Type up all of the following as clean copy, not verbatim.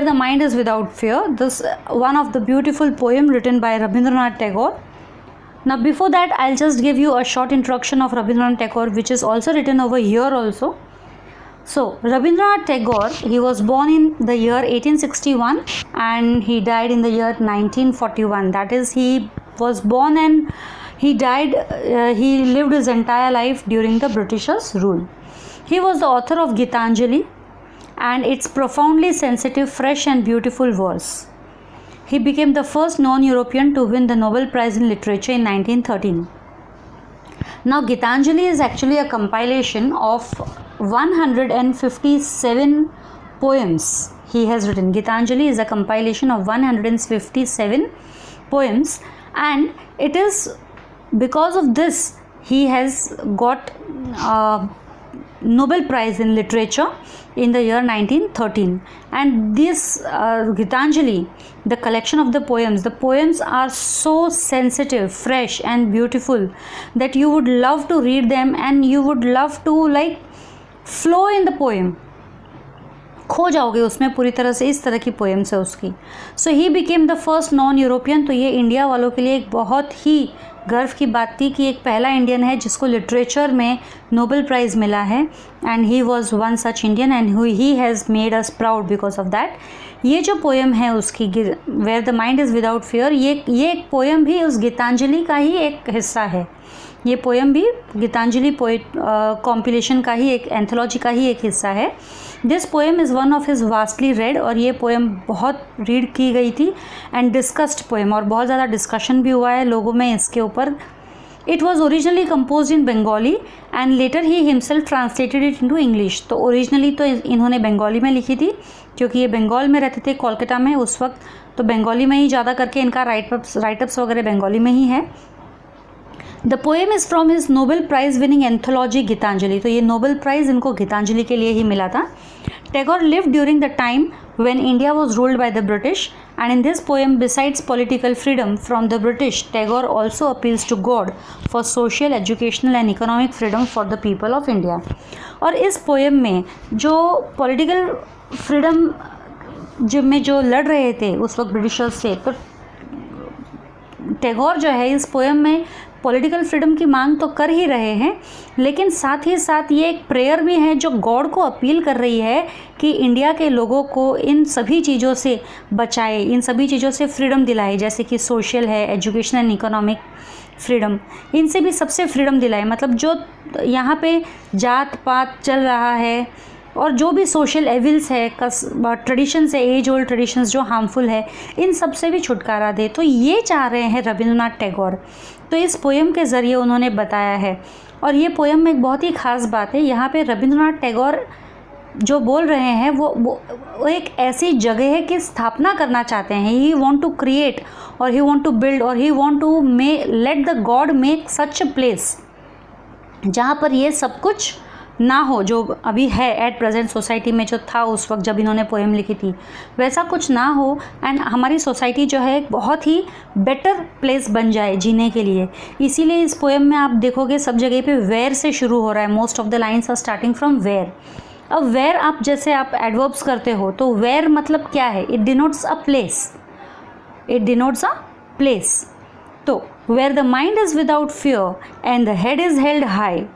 Where the Mind is Without Fear, this one of the beautiful poem written by Rabindranath Tagore. Now before that, I'll just give you a short introduction of Rabindranath Tagore, which is also written over here also. So Rabindranath Tagore, he was born in the year 1861 and he died in the year 1941. That is, he was born and he died, he lived his entire life during the Britishers' rule. He was the author of Gitanjali and its profoundly sensitive, fresh and beautiful verse. He became the first non-European to win the Nobel Prize in Literature in 1913. Now Gitanjali is actually a compilation of 157 poems he has written. Gitanjali is a compilation of 157 poems, and it is because of this he has got Nobel Prize in Literature in the year 1913. And this Gitanjali, the collection of the poems are so sensitive, fresh and beautiful that you would love to read them and you would love to like flow in the poem. खो जाओगे उसमें पूरी तरह से, इस तरह की poems है उसकी. So he became the first non European. तो ये इंडिया वालों के लिए एक बहुत ही गर्व की बात थी कि एक पहला इंडियन है जिसको लिटरेचर में नोबेल प्राइज़ मिला है. And he was one such Indian and he has made us proud because of that. ये जो पोएम है उसकी, where the mind is without fear, ये एक पोएम भी उस गीतांजलि का ही एक हिस्सा है. ये पोएम भी गीतांजलि पोएट कॉम्पिलेशन का ही एक एंथोलॉजी का ही एक हिस्सा है. This poem is one of his vastly red. और ये पोएम बहुत रीड की गई थी एंड डिस्कस्ड पोएम, और बहुत ज़्यादा डिस्कशन भी हुआ है लोगों में इसके ऊपर. It was originally compose in Bengali and later he himself translated it into English. तो ओरिजिनली तो इन्होंने बंगाली में लिखी थी क्योंकि ये बंगाल में रहते थे, कोलकाता में उस वक्त. तो बंगाली में ही ज़्यादा करके इनका राइटअप्स वगैरह बंगाली में ही है. The poem is from his Nobel prize winning anthology Gitanjali. तो ये नोबेल प्राइज़ इनको गीतांजलि के लिए ही मिला था. Tagore lived during the time when India was ruled by the British, and in this poem, besides political freedom from the British, Tagore also appeals to God for social, educational and economic freedom for the people of India. और इस poem में जो political freedom में जो लड़ रहे थे उस वक्त ब्रिटिशर्स से, तो टैगोर जो है इस पोएम में पॉलिटिकल फ्रीडम की मांग तो कर ही रहे हैं, लेकिन साथ ही साथ ये एक प्रेयर भी है जो गॉड को अपील कर रही है कि इंडिया के लोगों को इन सभी चीज़ों से बचाए, इन सभी चीज़ों से फ्रीडम दिलाए, जैसे कि सोशल है, एजुकेशन एंड इकोनॉमिक फ्रीडम, इनसे भी सबसे फ्रीडम दिलाए. मतलब जो यहाँ पे जात पात चल रहा है और जो भी सोशल एविल्स है, ट्रेडिशंस है, एज ओल्ड ट्रेडिशंस जो हार्मफुल है, इन सब से भी छुटकारा दे. तो ये चाह रहे हैं रविंद्रनाथ टैगोर. तो इस पोएम के ज़रिए उन्होंने बताया है. और ये पोएम में एक बहुत ही ख़ास बात है, यहाँ पे रविंद्रनाथ टैगोर जो बोल रहे हैं वो एक ऐसी जगह की स्थापना करना चाहते हैं. ही वॉन्ट टू क्रिएट और ही वॉन्ट टू बिल्ड और he want to let the God make such a place जहाँ पर ये सब कुछ ना हो जो अभी है एट प्रेजेंट सोसाइटी में, जो था उस वक्त जब इन्होंने पोएम लिखी थी, वैसा कुछ ना हो. एंड हमारी सोसाइटी जो है एक बहुत ही बेटर प्लेस बन जाए जीने के लिए. इसीलिए इस पोएम में आप देखोगे सब जगह पे वेयर से शुरू हो रहा है. Most of the lines are starting from where. अब वेयर आप जैसे आप एडवर्ब्स करते हो तो वेयर मतलब क्या है? It denotes a place. It denotes a place. तो where the mind is without fear and the head is held high.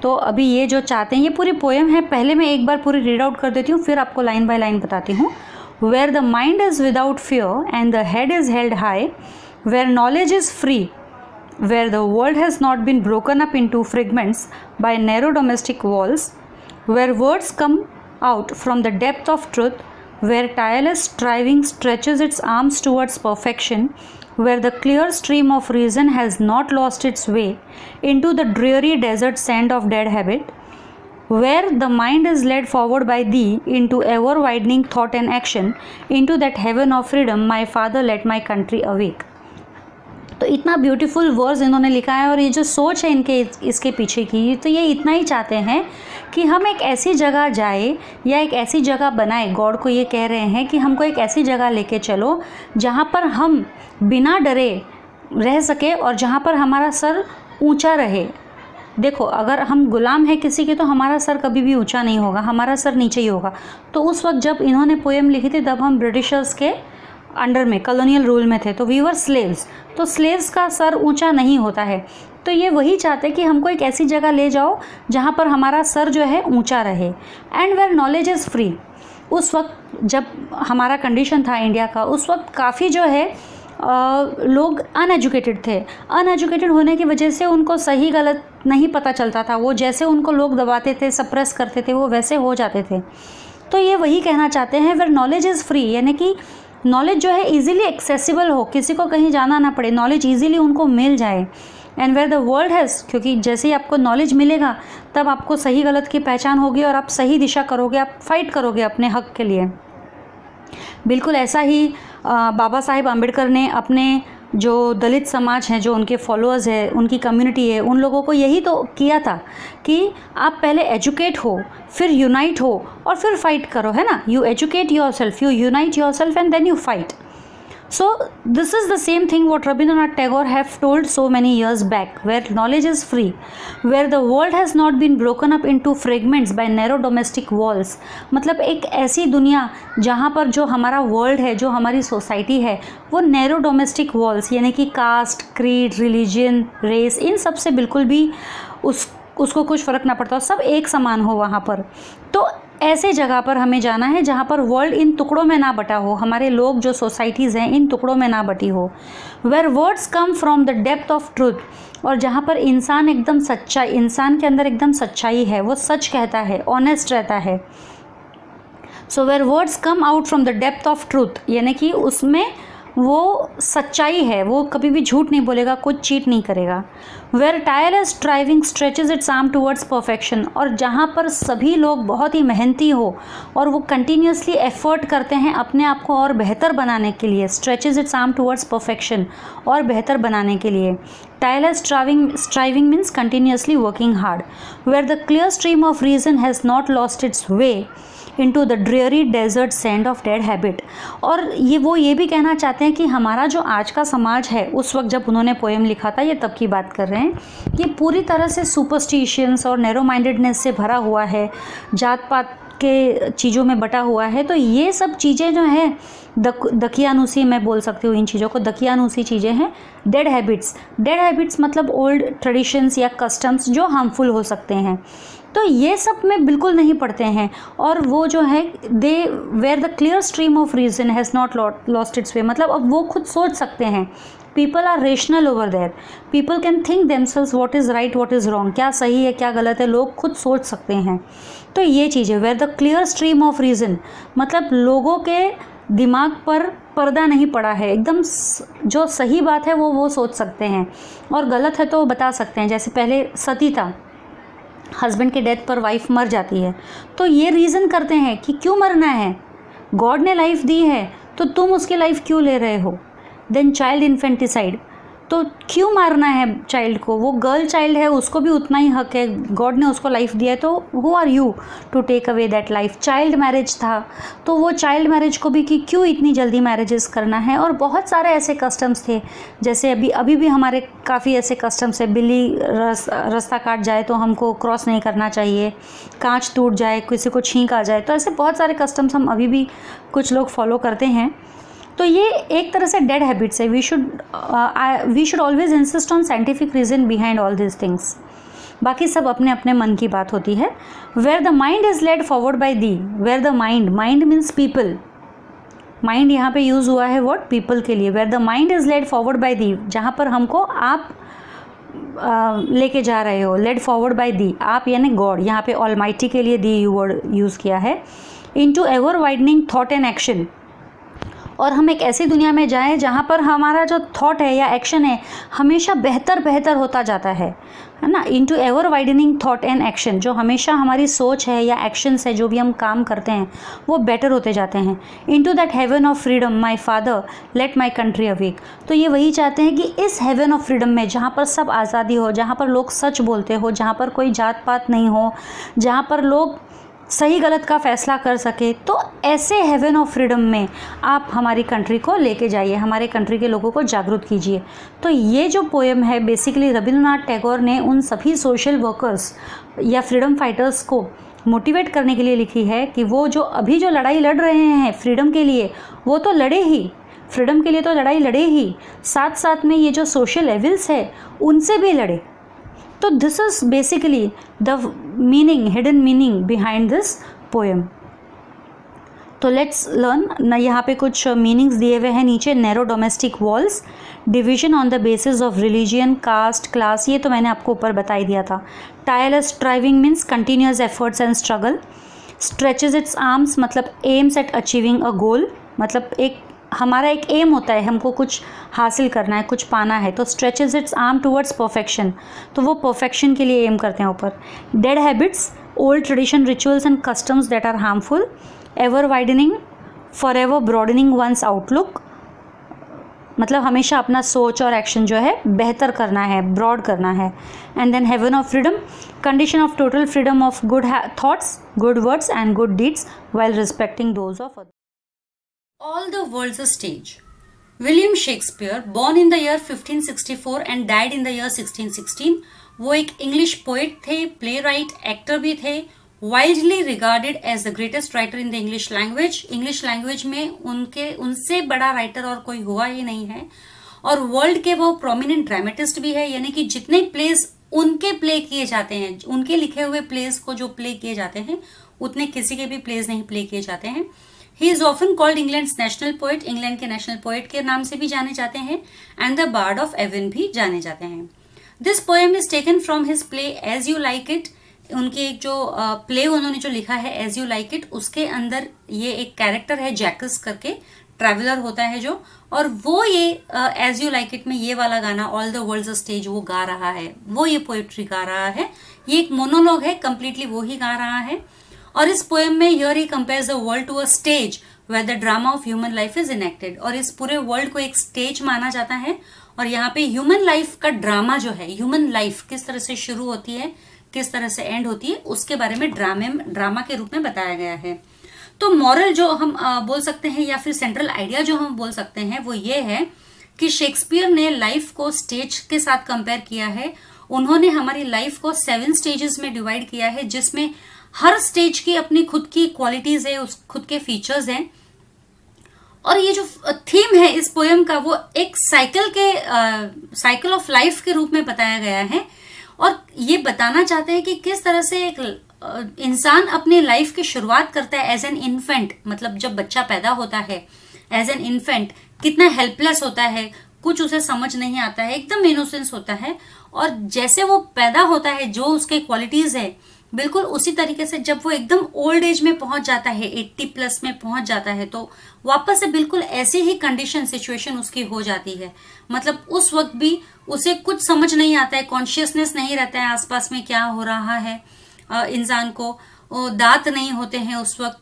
तो अभी ये जो चाहते हैं, ये पूरी पोएम है, पहले मैं एक बार पूरी रीड आउट कर देती हूँ, फिर आपको लाइन बाय लाइन बताती हूँ. Where the mind is without fear and the head is held high, where knowledge is free, where the world has not been broken up into fragments by narrow domestic walls, where words come out from the depth of truth, where tireless striving stretches its arms towards perfection, where the clear stream of reason has not lost its way into the dreary desert sand of dead habit, where the mind is led forward by thee into ever widening thought and action, into that heaven of freedom, my father, let my country awake. तो इतना beautiful words इन्होंने लिखा है. और ये जो सोच है इनके इसके पीछे की, तो ये इतना ही चाहते हैं कि हम एक ऐसी जगह जाए या एक ऐसी जगह बनाए. गॉड को ये कह रहे हैं कि हमको एक ऐसी जगह लेके चलो जहाँ पर हम बिना डरे रह सके और जहाँ पर हमारा सर ऊंचा रहे. देखो अगर हम गुलाम हैं किसी के तो हमारा सर कभी भी ऊंचा नहीं होगा, हमारा सर नीचे ही होगा। तो उस वक्त जब इन्होंने पोएम लिखी थी तब हम ब्रिटिशर्स के अंडर में कॉलोनियल रूल में थे, तो वी वर स्लेव्स, तो स्लेव्स का सर ऊंचा नहीं होता है। तो ये वही चाहते कि हमको एक ऐसी जगह ले जाओ जहाँ पर हमारा सर जो है ऊंचा रहे, and where knowledge is free. उस वक्त जब हमारा कंडीशन था इंडिया का, उस वक्त काफ़ी जो है लोग अनएजुकेटेड थे। अनएजुकेटेड होने की वजह से उनको सही गलत नहीं पता चलता था, वो जैसे उनको लोग दबाते थे, सप्रेस करते थे, वो वैसे हो जाते थे। तो ये वही कहना चाहते हैं वेयर नॉलेज इज़ फ्री, यानी कि नॉलेज जो है इजीली एक्सेसिबल हो, किसी को कहीं जाना ना पड़े, नॉलेज इजीली उनको मिल जाए। And where the world has, क्योंकि जैसे ही आपको नॉलेज मिलेगा तब आपको सही गलत की पहचान होगी और आप सही दिशा करोगे, आप फाइट करोगे अपने हक के लिए। बिल्कुल ऐसा ही बाबा साहेब अम्बेडकर ने अपने जो दलित समाज हैं, जो उनके फॉलोअर्स हैं, उनकी कम्युनिटी है, उन लोगों को यही तो किया था कि आप पहले एजुकेट हो, फिर यूनाइट हो और फिर फाइट करो, है ना। You educate yourself, you unite yourself and then you fight. So this is the same thing what Rabindranath Tagore have told so many years back, where knowledge is free, where the world has not been broken up into fragments by narrow domestic walls। मतलब एक ऐसी दुनिया जहाँ पर जो हमारा world है, जो हमारी सोसाइटी है, वो नैरो डोमेस्टिक वॉल्स यानी कि कास्ट, क्रीड, रिलीजन, रेस, इन सब से बिल्कुल भी उसको कुछ फ़र्क ना पड़ता हो, सब एक समान हो वहाँ पर। तो ऐसे जगह पर हमें जाना है जहाँ पर वर्ल्ड इन टुकड़ों में ना बटा हो, हमारे लोग जो सोसाइटीज़ हैं इन टुकड़ों में ना बटी हो। Where words come from the depth of truth, और जहाँ पर इंसान एकदम सच्चा, इंसान के अंदर एकदम सच्चाई है, वो सच कहता है, ऑनेस्ट रहता है। So where words come out from the depth of truth, यानी कि उसमें वो सच्चाई है, वो कभी भी झूठ नहीं बोलेगा, कुछ चीट नहीं करेगा। Where tireless striving stretches its arm towards perfection, और जहाँ पर सभी लोग बहुत ही मेहनती हो और वो कंटिन्यूसली एफर्ट करते हैं अपने आप को और बेहतर बनाने के लिए, stretches its arm towards perfection, और बेहतर बनाने के लिए। Tireless striving means continuously working hard. Where the clear stream of reason has not lost its way into the dreary desert sand of dead habit। और ये भी कहना चाहते हैं कि हमारा जो आज का समाज है, उस वक्त जब उन्होंने पोएम लिखा था, ये तब की बात कर रहे हैं, ये पूरी तरह से सुपरस्टिशंस और नैरो माइंडेडनेस से भरा हुआ है, जात पात के चीज़ों में बटा हुआ है। तो ये सब चीज़ें जो हैं दकियानुसी, मैं बोल सकती हूँ इन चीज़ों को, दकियानुसी चीज़ें हैं। डेड हैबिट्स मतलब ओल्ड ट्रेडिशंस या कस्टम्स जो हार्मफुल हो सकते हैं, तो ये सब में बिल्कुल नहीं पढ़ते हैं। और वो जो है they were the clear stream of reason has not lost its way, मतलब अब वो खुद सोच सकते हैं। People are rational over there, people can think themselves what is right what is wrong, क्या सही है क्या गलत है, लोग खुद सोच सकते हैं। तो ये चीज़ है where the clear stream of reason, मतलब लोगों के दिमाग पर पर्दा नहीं पड़ा है, एकदम जो सही बात है वो सोच सकते हैं, और गलत है तो बता सकते हैं। जैसे पहले सतीता, हस्बैंड के डेथ पर वाइफ मर जाती है, तो ये रीज़न करते हैं कि क्यों मरना है, गॉड ने लाइफ दी है तो तुम उसकी लाइफ क्यों ले रहे हो। देन चाइल्ड इन्फेंटिसाइड, तो क्यों मारना है चाइल्ड को, वो गर्ल चाइल्ड है, उसको भी उतना ही हक है, गॉड ने उसको लाइफ दिया है, तो who are you to take away that life. Child marriage था, तो वो चाइल्ड मैरिज को भी कि क्यों इतनी जल्दी मैरिजेस करना है। और बहुत सारे ऐसे कस्टम्स थे, जैसे अभी भी हमारे काफ़ी ऐसे कस्टम्स है, बिल्ली रास्ता काट जाए तो हमको क्रॉस नहीं करना चाहिए, कांच टूट जाए, किसी को छींक आ जाए, तो ऐसे बहुत सारे कस्टम्स हम अभी भी कुछ लोग फॉलो करते हैं। तो ये एक तरह से डेड हैबिट्स है। We should always insist on scientific reason behind all this things, बाकी सब अपने अपने मन की बात होती है। Where the mind is lead forward bye thee, where the mind means people, mind यहाँ पे यूज़ हुआ है वर्ड पीपल के लिए। वेयर the mind is lead forward bye दी, जहाँ पर हमको आप लेके जा रहे हो, लेड फॉरवर्ड बाय दी, आप यानी गॉड, यहाँ पे ऑलमाइटी के लिए दी वर्ड यूज़ किया है। Into ever widening thought and action, और हम एक ऐसी दुनिया में जाएं जहाँ पर हमारा जो थॉट है या एक्शन है हमेशा बेहतर होता जाता है ना। Into ever widening thought and action, जो हमेशा हमारी सोच है या एक्शंस है, जो भी हम काम करते हैं वो बेटर होते जाते हैं। Into that heaven of freedom my father let my country awake, तो ये वही चाहते हैं कि इस हेवन ऑफ फ्रीडम में, जहाँ पर सब आज़ादी हो, जहाँ पर लोग सच बोलते हो, जहाँ पर कोई जात पात नहीं हो, जहाँ पर लोग सही गलत का फैसला कर सके, तो ऐसे हेवन ऑफ फ्रीडम में आप हमारी कंट्री को लेके जाइए, हमारे कंट्री के लोगों को जागरूक कीजिए। तो ये जो पोएम है बेसिकली रविंद्रनाथ टैगोर ने उन सभी सोशल वर्कर्स या फ्रीडम फाइटर्स को मोटिवेट करने के लिए लिखी है कि वो जो अभी जो लड़ाई लड़ रहे हैं फ्रीडम के लिए, वो तो लड़े ही, फ्रीडम के लिए तो लड़ाई लड़े ही, साथ साथ में ये जो सोशल एविल्स है उनसे भी लड़े। तो this is basically the meaning, hidden meaning behind this poem. तो लेट्स लर्न। यहाँ पे कुछ मीनिंग्स दिए हुए हैं नीचे। Narrow domestic walls, division on the basis of religion, caste, class, ये तो मैंने आपको ऊपर बता ही दिया था। Tireless striving means continuous efforts and struggle. Stretches its arms मतलब aims at achieving a goal, मतलब एक हमारा एक एम होता है, हमको कुछ हासिल करना है, कुछ पाना है, तो stretches its arm towards perfection, तो वो परफेक्शन के लिए एम करते हैं ऊपर। Dead habits, old tradition, rituals and customs that are harmful. Ever widening, forever broadening one's outlook, मतलब हमेशा अपना सोच और एक्शन जो है बेहतर करना है, ब्रॉड करना है। And then haven of freedom, condition of total freedom of good thoughts, good words and good deeds while respecting those of others. All the world's a stage. William Shakespeare, born in the year 1564 and died in the year 1616, वो एक English poet थे, playwright, actor भी थे, widely regarded as the greatest writer in the English language. English language में उनसे बड़ा writer और कोई हुआ ही नहीं है। और वर्ल्ड के वो प्रोमिनेंट ड्रामेटिस्ट भी है, यानी कि जितने प्लेस उनके प्ले किए जाते हैं, उनके लिखे हुए प्लेस को जो प्ले किए जाते हैं, उतने किसी के भी प्लेस नहीं प्ले किए जाते हैं। He is often called England's national poet, England के नेशनल पोएट के नाम से भी जाने जाते हैं, and the bard of Avon भी जाने जाते हैं। This poem is taken from his play as you like it. उनके एक जो प्ले उन्होंने जो लिखा है एज यू लाइक इट, उसके अंदर ये एक कैरेक्टर है जैकस करके, ट्रैवलर होता है जो, और वो ये एज यू लाइक इट में ये वाला गाना all the world's a stage वो गा रहा है, वो ये पोएट्री गा रहा है। ये एक मोनोलॉग है, कंप्लीटली वो ही गा रहा है। और इस पोएम में here he compares the world to a stage where the drama of human life is enacted. और इस पूरे वर्ल्ड को एक स्टेज माना जाता है, और यहाँ पे ह्यूमन लाइफ का ड्रामा जो है, ह्यूमन लाइफ किस तरह से शुरू होती है, किस तरह से एंड होती है, उसके बारे में ड्रामा के रूप में बताया गया है। तो मॉरल जो हम बोल सकते हैं, या फिर सेंट्रल आइडिया जो हम बोल सकते हैं, वो ये है कि शेक्सपियर ने लाइफ को स्टेज के साथ कंपेयर किया है। उन्होंने हमारी लाइफ को 7 स्टेजेस में डिवाइड किया है, जिसमें हर स्टेज की अपनी खुद की क्वालिटीज है, उस खुद के फीचर्स हैं। और ये जो थीम है इस पोएम का, वो एक साइकिल ऑफ लाइफ के रूप में बताया गया है। और ये बताना चाहते हैं कि किस तरह से एक इंसान अपने लाइफ की शुरुआत करता है एज एन इन्फेंट, मतलब जब बच्चा पैदा होता है एज एन इन्फेंट, कितना हेल्पलेस होता है, कुछ उसे समझ नहीं आता है, एकदम इनोसेंस होता है। और जैसे वो पैदा होता है, जो उसके क्वालिटीज है, बिल्कुल उसी तरीके से जब वो एकदम ओल्ड एज में पहुंच जाता है, 80+ में पहुंच जाता है, तो वापस से बिल्कुल ऐसी ही कंडीशन, सिचुएशन उसकी हो जाती है। मतलब उस वक्त भी उसे कुछ समझ नहीं आता है, कॉन्शियसनेस नहीं रहता है आसपास में क्या हो रहा है। इंसान को दांत नहीं होते हैं, उस वक्त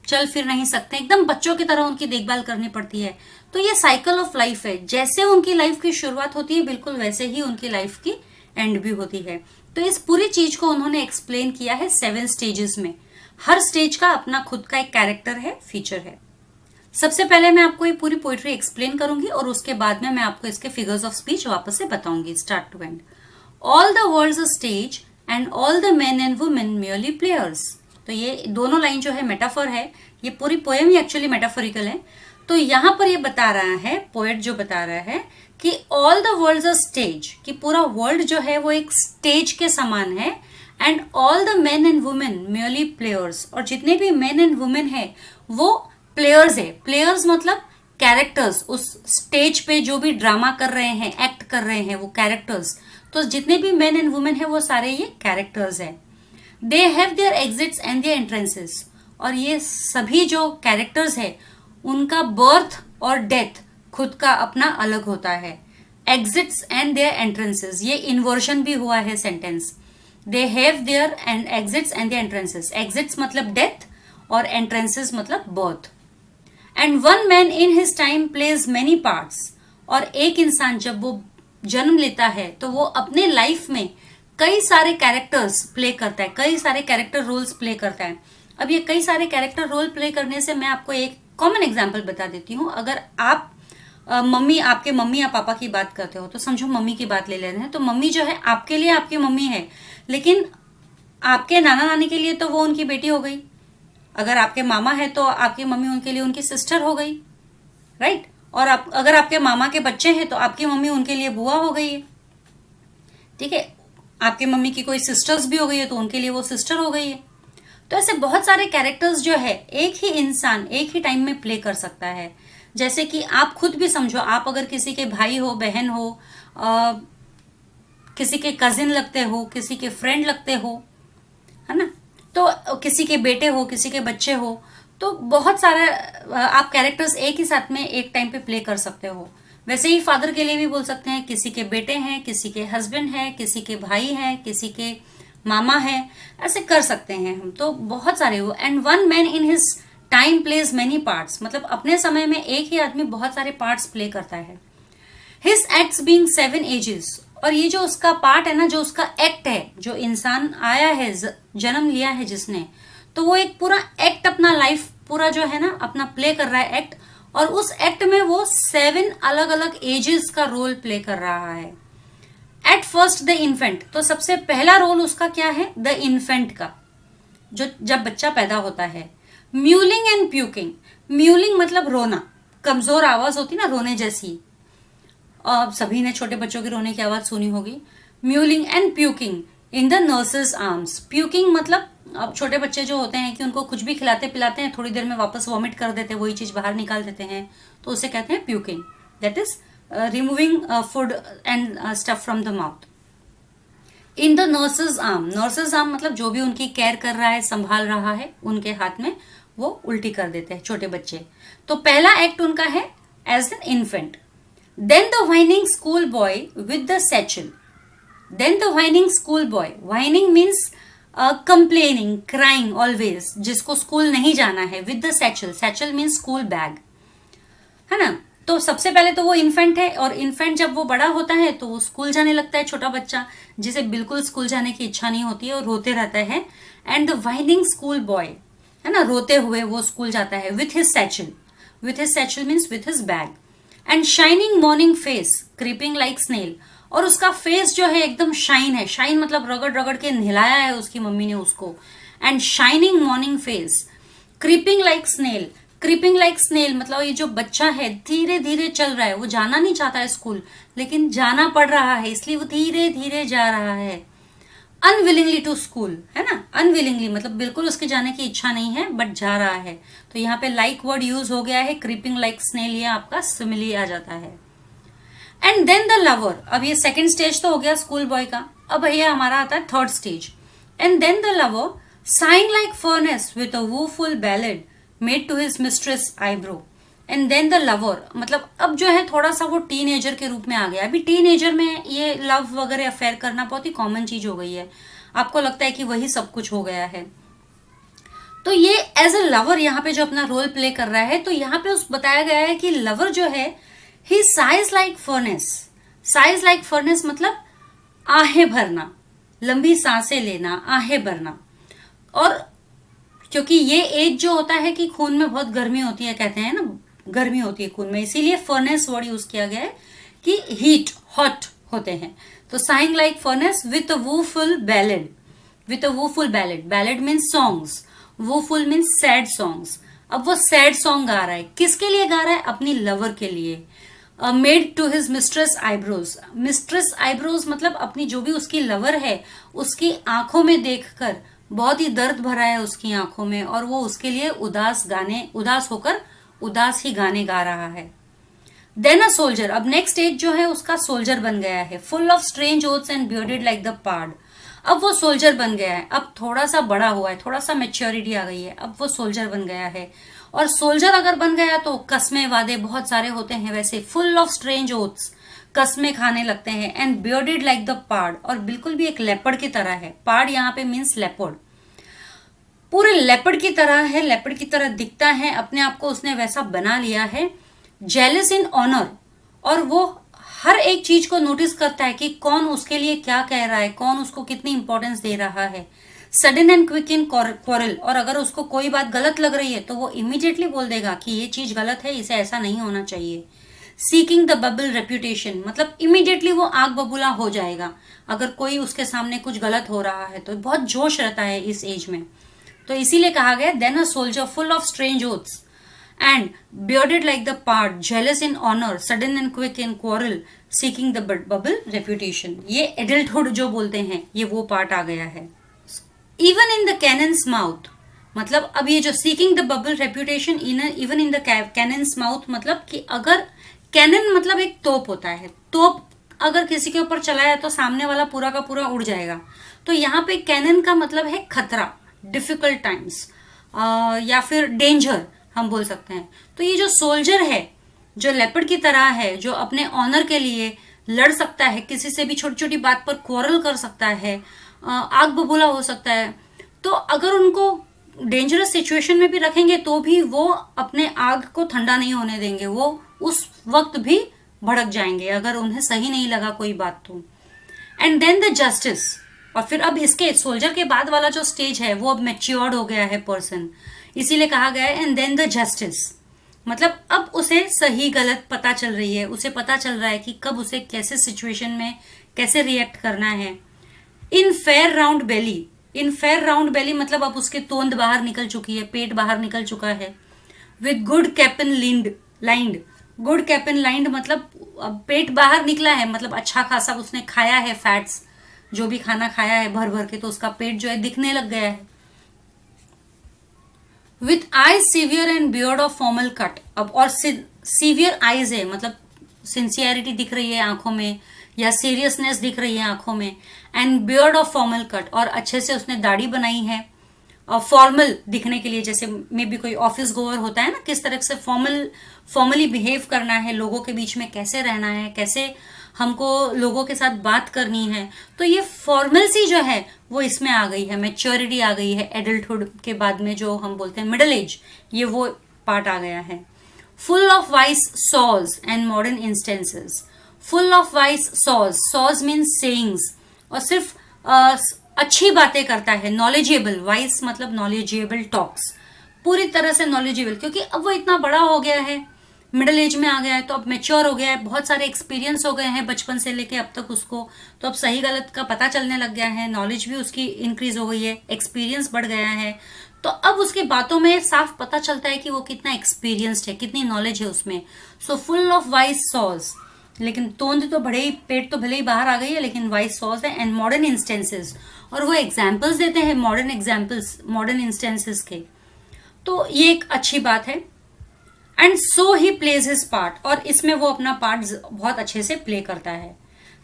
चल फिर नहीं सकते, एकदम बच्चों की तरह उनकी देखभाल करनी पड़ती है। तो ये साइकिल ऑफ लाइफ है, जैसे उनकी लाइफ की शुरुआत होती है, बिल्कुल वैसे ही उनकी लाइफ की एंड भी होती है। तो इस पूरी चीज को उन्होंने एक्सप्लेन किया है 7 स्टेजेस में। हर स्टेज का अपना खुद का एक कैरेक्टर है, फीचर है। सबसे पहले मैं आपको ये पूरी पोइट्री एक्सप्लेन करूंगी, और उसके बाद में मैं आपको इसके फिगर्स ऑफ स्पीच वापस से बताऊंगी start to end. All the world's a stage and all the men and women merely players. तो ये दोनों लाइन जो है मेटाफर है, ये पूरी पोएम ही एक्चुअली मेटाफोरिकल है। तो यहां पर ये बता रहा है, पोएट जो बता रहा है कि all the world's a stage, कि पूरा वर्ल्ड जो है वो एक स्टेज के समान है, and all the men and women merely players, और जितने भी मेन एंड वुमेन है वो प्लेयर्स है। प्लेयर्स मतलब कैरेक्टर्स, उस स्टेज पे जो भी ड्रामा कर रहे हैं, एक्ट कर रहे हैं, वो कैरेक्टर्स। तो जितने भी मेन एंड वुमेन है वो सारे ये कैरेक्टर्स है। They have their exits and their entrances, और ये सभी जो कैरेक्टर्स है उनका बर्थ और डेथ खुद का अपना अलग होता है। एग्जिट्स एंड देयर एंट्रेंसेस, ये इन्वर्शन भी हुआ है sentence. They have their and exits and their entrances, exits मतलब डेथ और एंट्रेंसेस मतलब birth. And one man in his time plays many parts, और एक इंसान जब वो जन्म लेता है तो वो अपने लाइफ में कई सारे कैरेक्टर्स प्ले करता है, कई सारे कैरेक्टर रोल्स प्ले करता है। अब ये कई सारे कैरेक्टर रोल प्ले करने से मैं आपको एक कॉमन एग्जाम्पल बता देती हूँ। अगर आप आपके मम्मी या पापा की बात करते हो तो समझो मम्मी की बात ले ले रहे हैं, तो मम्मी जो है आपके लिए आपकी मम्मी है, लेकिन आपके नाना नानी के लिए तो वो उनकी बेटी हो गई। अगर आपके मामा है तो आपकी मम्मी उनके लिए उनकी सिस्टर हो गई, राइट। और अगर आपके मामा के बच्चे हैं तो आपकी मम्मी उनके लिए बुआ हो गई है, ठीक है। आपके मम्मी की कोई सिस्टर्स भी हो गई है तो उनके लिए वो सिस्टर हो गई है। तो ऐसे बहुत सारे कैरेक्टर्स जो है एक ही इंसान एक ही टाइम में प्ले कर सकता है। जैसे कि आप खुद भी समझो, आप अगर किसी के भाई हो, बहन हो, किसी के कजिन लगते हो, किसी के फ्रेंड लगते हो, है ना, तो किसी के बेटे हो, किसी के बच्चे हो, तो बहुत सारे आप कैरेक्टर्स एक ही साथ में एक टाइम पे प्ले कर सकते हो। वैसे ही फादर के लिए भी बोल सकते हैं, किसी के बेटे हैं, किसी के हस्बैंड हैं, किसी के भाई हैं, किसी के मामा है, ऐसे कर सकते हैं हम। तो बहुत सारे हो। And one man in his time plays many parts, मतलब अपने समय में एक ही आदमी बहुत सारे पार्ट्स प्ले करता है। हिज एक्ट्स बीइंग 7 एजेस, और ये जो उसका पार्ट है ना, जो उसका एक्ट है, जो इंसान आया है, जन्म लिया है जिसने, तो वो एक पूरा एक्ट अपना लाइफ पूरा जो है ना अपना प्ले कर रहा है एक्ट, और उस एक्ट में वो 7 अलग अलग एजेस का रोल प्ले कर रहा है। एट फर्स्ट द इन्फेंट, तो सबसे पहला रोल उसका क्या है, द इन्फेंट का, जो जब बच्चा पैदा होता है। म्यूलिंग एंड प्यूकिंग, म्यूलिंग मतलब रोना, कमजोर आवाज होती ना रोने जैसी, और सभी ने छोटे बच्चों की रोने की आवाज सुनी होगी। Mewling and puking in the nurses arms, puking मतलब अब छोटे बच्चे जो होते हैं कि उनको कुछ भी खिलाते पिलाते हैं, थोड़ी देर में वापस वॉमिट कर देते हैं, वही चीज बाहर निकाल देते हैं, तो उसे कहते हैं puking, that is removing food and stuff from the mouth. In the nurses arm, nurses arm मतलब जो भी उनकी केयर कर रहा है, संभाल रहा है, उनके हाथ में वो उल्टी कर देते हैं छोटे बच्चे। तो पहला एक्ट उनका है as an infant. Then the whining school boy with the satchel, then the whining school boy, whining means complaining, crying always, जिसको स्कूल नहीं जाना है, with the satchel, satchel means school bag, है ना। तो सबसे पहले तो वो इन्फेंट है, और इन्फेंट जब वो बड़ा होता है तो वो स्कूल जाने लगता है, छोटा बच्चा जिसे बिल्कुल स्कूल जाने की इच्छा नहीं होती है और रोते रहता है। And the whining school boy, है ना, रोते हुए वो स्कूल जाता है, with his satchel, with his satchel means with his bag. And shining morning face creeping like snail, और उसका फेस जो है एकदम शाइन है, शाइन मतलब रगड़ रगड़ के नहलाया है उसकी मम्मी ने उसको। And shining morning face creeping like snail, creeping like snail मतलब ये जो बच्चा है धीरे धीरे चल रहा है, वो जाना नहीं चाहता है स्कूल, लेकिन जाना पड़ रहा है, इसलिए वो धीरे धीरे जा रहा है। अनविलिंगली टू स्कूल, है ना, अनविलिंगली मतलब बिल्कुल उसके जाने की इच्छा नहीं है बट जा रहा है, तो यहाँ पे लाइक वर्ड यूज हो गया है, क्रीपिंग लाइक स्नेल, ये आपका सिमिली आ जाता है। एंड देन द लवर, अब ये सेकेंड स्टेज तो हो गया स्कूल बॉय का, अब भैया हमारा आता है third stage. And then the lover sighing like furnace with a woeful ballad made to his mistress eyebrow. And then the lover मतलब अब जो है थोड़ा सा वो टीनेजर के रूप में आ गया। अभी टीनेजर में ये लव वगैरह अफेयर करना बहुत ही कॉमन चीज हो गई है, आपको लगता है कि वही सब कुछ हो गया है। तो ये एज ए लवर यहाँ पे जो अपना रोल प्ले कर रहा है, तो यहाँ पे उस बताया गया है कि लवर जो है he sighs like furnace, sighs like furnace मतलब आहें भरना, लंबी सांसें लेना, आहें भरना। और क्योंकि ये एज जो होता है कि खून में बहुत गर्मी होती है, कहते हैं ना गर्मी होती है खून में, इसीलिए फर्नेस वर्ड यूज किया गया है कि हीट, हॉट होते हैं। तो sighing like furnace with a woeful ballad, with a woeful ballad, ballad means songs, woeful means sad songs. अब वो सैड सॉन्ग गा रहा है, किसके लिए गा रहा है, अपनी लवर के लिए। Made to his mistress eyebrows, mistress eyebrows मतलब अपनी जो भी उसकी लवर है उसकी आंखों में देखकर बहुत ही दर्द भरा है उसकी आंखों में, और वो उसके लिए उदास होकर उदास ही गाने गा रहा है। देन अ सोल्जर, अब नेक्स्ट एज जो है उसका सोल्जर बन गया है, full of strange oaths and bearded like the pard. अब वो सोल्जर बन गया है, अब थोड़ा सा बड़ा हुआ है, थोड़ा सा मैच्योरिटी आ गई है, अब वो सोल्जर बन गया है। और सोल्जर अगर बन गया तो कस्में वादे बहुत सारे होते हैं, वैसे फुल ऑफ स्ट्रेंज ओथ्स, कस्में खाने लगते हैं। एंड बियर्डेड लाइक द पार्ड, और बिल्कुल भी एक लेपर्ड की तरह है, पार्ड यहाँ पे मीन्स लेपर्ड, पूरे लेपर्ड की तरह है, लेपर्ड की तरह दिखता है, अपने आप को उसने वैसा बना लिया है। जेलस इन ऑनर, और वो हर एक चीज को नोटिस करता है कि कौन उसके लिए क्या कह रहा है, कौन उसको कितनी इंपॉर्टेंस दे रहा है। Sudden and quick in quarrel, और अगर उसको कोई बात गलत लग रही है तो वो इमीडिएटली बोल देगा कि ये चीज गलत है, इसे ऐसा नहीं होना चाहिए। सीकिंग द बबल रेप्यूटेशन, मतलब इमीडिएटली वो आग बबूला हो जाएगा अगर कोई उसके सामने कुछ गलत हो रहा है, तो बहुत जोश रहता है इस एज में। तो इसीलिए कहा गया then a soldier full of strange oaths and bearded like the part, jealous in honor, sudden and quick in quarrel, seeking the bubble reputation। ये एडल्टहुड जो बोलते हैं, ये वो पार्ट आ गया है। Even in the cannons mouth, मतलब अब ये जो seeking the bubble reputation even in the cannons mouth, मतलब कि अगर कैनन मतलब एक तोप होता है, तोप अगर किसी के ऊपर चलाया तो सामने वाला पूरा का पूरा उड़ जाएगा। तो यहाँ पे कैनन का मतलब है खतरा, डिफिकल्ट टाइम्स, या फिर डेंजर हम बोल सकते हैं। तो ये जो सोल्जर है, जो लेपर्ड की तरह है, जो अपने ऑनर के लिए लड़ सकता है, किसी से भी छोटी छोटी बात पर क्वारल कर सकता है, आग बबूला हो सकता है, तो अगर उनको डेंजरस सिचुएशन में भी रखेंगे तो भी वो अपने आग को ठंडा नहीं होने देंगे, वो उस वक्त भी भड़क जाएंगे अगर उन्हें सही नहीं लगा कोई बात तो। एंड देन द जस्टिस, और फिर अब इसके सोल्जर के बाद वाला जो स्टेज है वो अब मैच्योर्ड हो गया है पर्सन, इसीलिए कहा गया है एंड देन द जस्टिस, मतलब अब उसे सही गलत पता चल रही है, उसे पता चल रहा है कि कब उसे कैसे सिचुएशन में कैसे रिएक्ट करना है। इन फेयर राउंड बेली, इन फेयर राउंड बेली मतलब अब उसके तोंद बाहर निकल चुकी है, पेट बाहर निकल चुका है। With good capon lined, good capon lined मतलब अब पेट बाहर निकला है, मतलब अच्छा खासा उसने खाया है, फैट्स जो भी खाना खाया है भर भर के, तो उसका पेट जो है दिखने लग गया है। With eyes severe and beard of formal cut, अब और सीवियर आईज है, मतलब सिंसियरिटी दिख रही है आंखों में, या सीरियसनेस दिख रही है आंखों में। And beard of formal cut, और अच्छे से उसने दाढ़ी बनाई है, और फॉर्मल दिखने के लिए, जैसे मे बी कोई ऑफिस गोअर होता है ना, किस तरह से फॉर्मली बिहेव करना है, लोगों के बीच में कैसे रहना है, कैसे हमको लोगों के साथ बात करनी है। तो ये फॉर्मलसी जो है वो इसमें आ गई है, मैच्योरिटी आ गई है एडल्टहुड के बाद में, जो हम बोलते हैं मिडिल एज, ये वो पार्ट आ गया है। Full of wise saws and modern instances, full of wise saws means sayings, और सिर्फ अच्छी बातें करता है। नॉलेजेबल, वाइस मतलब नॉलेजेबल टॉक्स, पूरी तरह से नॉलेजेबल, क्योंकि अब वो इतना बड़ा हो गया है, मिडिल एज में आ गया है, तो अब मैच्योर हो गया है, बहुत सारे एक्सपीरियंस हो गए हैं बचपन से लेके अब तक उसको, तो अब सही गलत का पता चलने लग गया है, नॉलेज भी उसकी इंक्रीज हो गई है, एक्सपीरियंस बढ़ गया है। तो अब उसकी बातों में साफ पता चलता है कि वो कितना एक्सपीरियंस्ड है, कितनी नॉलेज है उसमें। सो फुल ऑफ वाइस सॉज, लेकिन तोंद तो बड़े ही, पेट तो भले ही बाहर आ गई है, लेकिन वाइस सॉज है। एंड मॉडर्न इंस्टेंसेस, और वो एग्जाम्पल्स देते हैं मॉडर्न एग्जाम्पल्स, मॉडर्न इंस्टेंसेस के, तो ये एक अच्छी बात है। And so he plays his part, और इसमें वो अपना पार्ट बहुत अच्छे से प्ले करता है।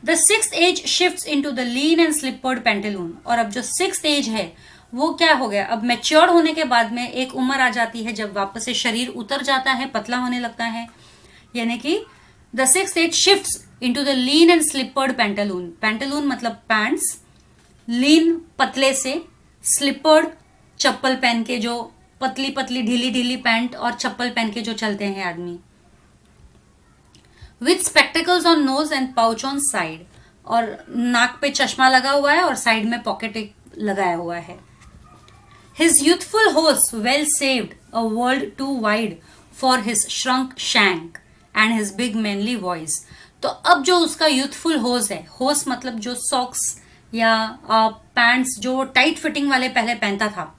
The sixth age shifts into the lean and slippered pantaloon, और अब जो सिक्स्थ एज है वो क्या हो गया, अब मैच्योर होने के बाद में एक उम्र आ जाती है जब वापस से शरीर उतर जाता है, पतला होने लगता है, यानी कि the sixth age shifts into the lean and slippered pantaloon, pantaloon मतलब पैंट्स, लीन पतले से, स्लिपर्ड चप्पल पहन के, जो पतली पतली ढीली ढीली पैंट और चप्पल पहन के जो चलते हैं आदमी। With spectacles on nose and pouch on side, और नाक पे चश्मा लगा हुआ है और साइड में पॉकेट एक लगाया हुआ है। His youthful hose well saved a world too wide for his shrunk shank and his big manly voice, तो अब जो उसका यूथफुल होर्स है, होर्स मतलब जो सॉक्स या पैंट्स जो टाइट फिटिंग वाले पहले पहनता था,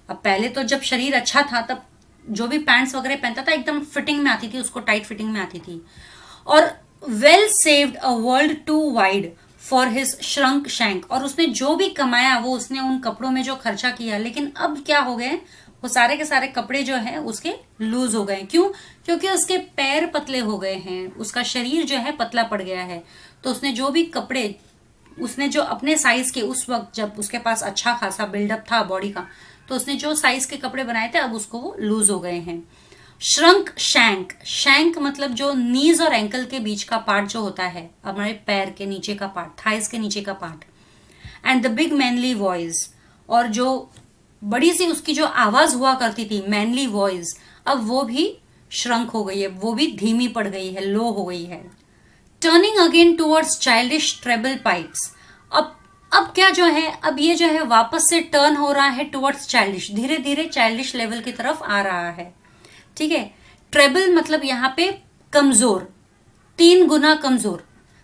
अब पहले तो जब शरीर अच्छा था तब जो भी पैंट्स वगैरह पहनता था एकदम फिटिंग में आती थी, उसको टाइट फिटिंग में आती थी। और well saved a world too wide for his shrunk shank, और उसने जो भी कमाया वो उसने उन कपड़ों में जो खर्चा किया, लेकिन अब क्या हो गए, वो सारे के सारे कपड़े जो हैं उसके लूज हो गए। क्यों? क्योंकि उसके पैर पतले हो गए हैं, उसका शरीर जो है पतला पड़ गया है। तो उसने जो भी कपड़े, उसने जो अपने साइज के, उस वक्त जब उसके पास अच्छा खासा बिल्डअप था बॉडी का, तो उसने जो साइज के कपड़े बनाए थे अब उसको वो लूज हो गए हैं। श्रंक शैंक, शैंक मतलब जो नीज और एंकल के बीच का पार्ट जो होता है, हमारे पैर के नीचे का पार्ट, थाइस के नीचे का part. And the big manly voice, और जो बड़ी सी उसकी जो आवाज हुआ करती थी मैनली वॉइस, अब वो भी श्रंक हो गई है, वो भी धीमी पड़ गई है, लो हो गई है। Turning again towards childish treble pipes, अब अब क्या जो है, अब ये जो है वापस से टर्न हो रहा है टुवर्ड्स चाइल्डिश, धीरे धीरे चाइल्डिश लेवल की तरफ आ रहा है। ठीक है, ट्रेबल मतलब यहाँ पे कमजोर, 3 गुना कमजोर।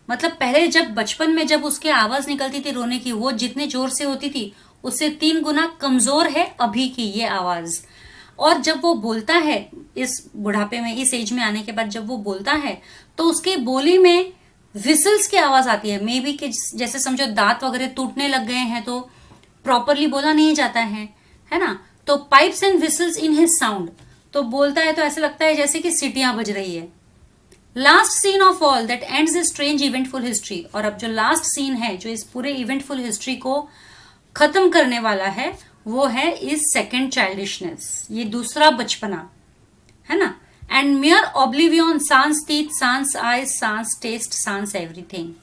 मतलब पहले जब बचपन में जब उसकी आवाज निकलती थी रोने की, वो जितने जोर से होती थी उससे 3 गुना कमजोर है अभी की ये आवाज। और जब वो बोलता है इस बुढ़ापे में, इस एज में आने के बाद जब वो बोलता है तो उसके बोली में विसल्स की आवाज आती है। मे बी कि जैसे समझो दांत वगैरह टूटने लग गए हैं तो प्रॉपरली बोला नहीं जाता है ना, तो pipes and whistles in his sound, तो बोलता है तो ऐसे लगता है जैसे कि सीटियां बज रही है। Last scene of all that ends this strange eventful history, और अब जो लास्ट सीन है जो इस पूरे इवेंटफुल हिस्ट्री को खत्म करने वाला है वो है इस सेकेंड चाइल्डिशनेस, ये दूसरा बचपना, है ना। एंड मियर ऑब्लिवियन, सांस टीथ, सांस आइज, सांस टेस्ट, सांस एवरीथिंग।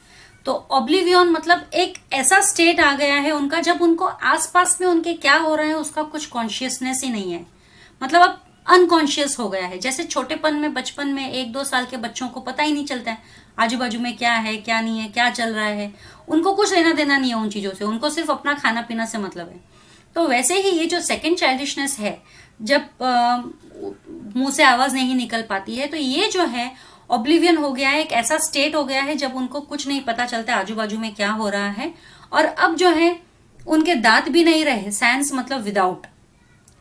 तो ऑब्लिवियन मतलब एक ऐसा स्टेट आ गया है उनका जब उनको आसपास में उनके क्या हो रहा है उसका कुछ कॉन्शियसनेस ही नहीं है। मतलब अब अनकॉन्शियस हो गया है। जैसे छोटेपन में, बचपन में 1-2 साल के बच्चों को पता ही नहीं चलता है आजू बाजू में क्या है क्या नहीं है, क्या चल रहा है, उनको कुछ लेना देना नहीं है उन चीजों से, उनको सिर्फ अपना खाना पीना से मतलब है। तो वैसे ही ये जो सेकेंड चाइल्डिशनेस है, जब मुंह से आवाज नहीं निकल पाती है, तो ये जो है ऑब्लिवियन हो गया है, एक ऐसा स्टेट हो गया है जब उनको कुछ नहीं पता चलता आजू बाजू में क्या हो रहा है। और अब जो है उनके दांत भी नहीं रहे, सैंस मतलब विदाउट,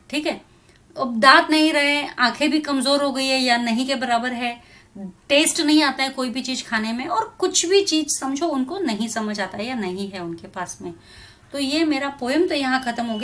ठीक है, अब दांत नहीं रहे, आंखें भी कमजोर हो गई है या नहीं के बराबर है, टेस्ट नहीं आता है कोई भी चीज खाने में, और कुछ भी चीज समझो उनको नहीं समझ आता है या नहीं है उनके पास में। तो ये मेरा पोएम तो यहाँ खत्म हो गया।